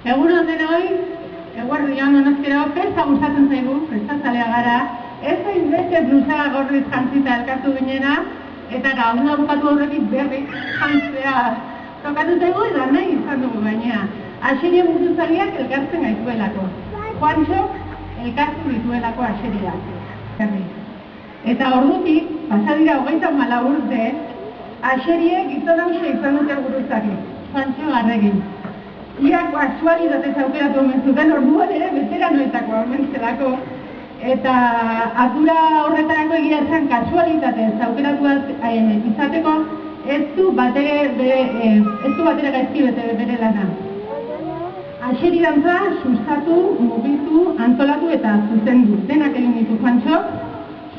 Egunon denoi, eguerdion honezkero, festa gustatzen zaigu, festazalea gara, ez hain beste blusa gorriz jantzita elkartu ginena, eta gauna bukatu horretik berri jantzea tokatu zaigu eta nahi izan dugu gainea. Axeria buruzaliak elkartzen gaituelako. Juanxok elkartzen dituelako axeriak. Eta ordutik, pasadira 34 urte, axeriek gizon hausia izan dute buruzaki. Juanxo Arregin. Ia kasualitatez aukeratu omen zuten, orduan ere veteranoetako omen zelako. Eta ardura horretarako egia esan kasualitatez aukeratu izateko ez du batere gaizki bere lana. Axeri dantza sustatu, mugitu, antolatu eta zuzendu. Denak egin ditu Juanxok,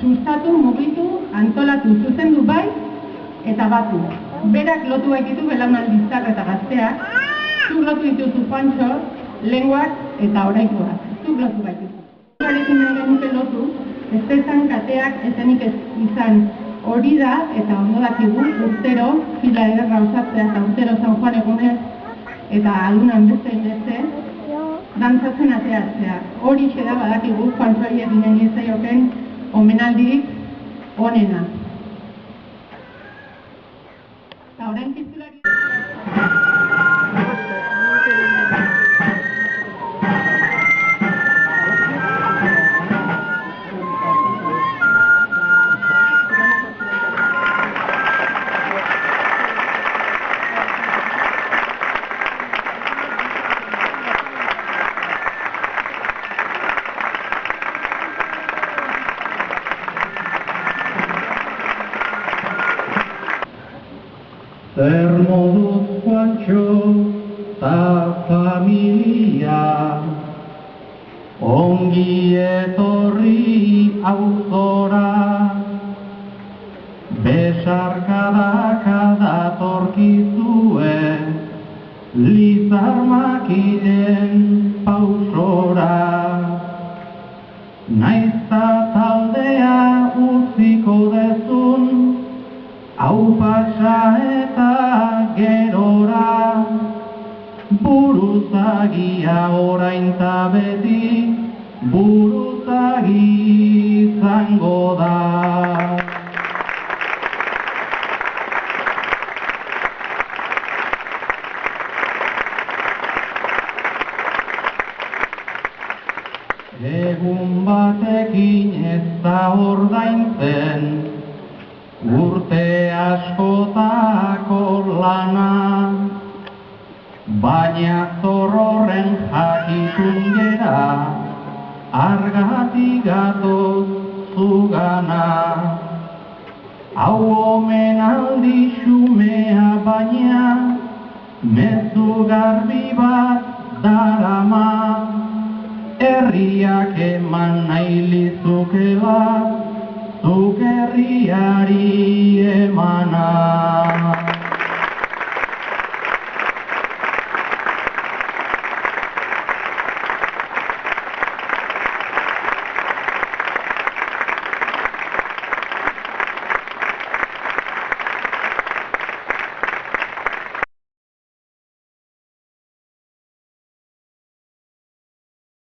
sustatu, mugitu, antolatu, zuzendu bai eta batu. Berak lotu baititu belaunaldi zahar eta gazteak, zuk lotu dituzu Juanxo, lenguak eta oraingoak. Zuk lotu baititu. Garekin nahi genuke lotu, ez ezan kateak ezenik ez izan. Hori da, eta ondo dakigu, urtero, fila ederra osatzea eta urtero San Juan egunez, eta alunan beste, dantzatzen ateatzea. Hori da badakigu, Juanxoari eginen iezaioken omenaldirik onena. Eta orain piztulari... Zer moduz Juanxo ta familia, ongi etorri auzora, besarkadaka datorkizue, Lizarmakiren pausora. Naizta taldea utziko dezun, hau pasa eta gerora, buruzagia orain ta beti, buruzagi izango da. Egun batekin ez da ordaintzen, urte askotako lana, baina zorroren jakitun gera, argatik gatoz zugana. Hau omenaldi xumea baina, mezu garbi bat darama, herriak eman nahi lizukela, zuk herriari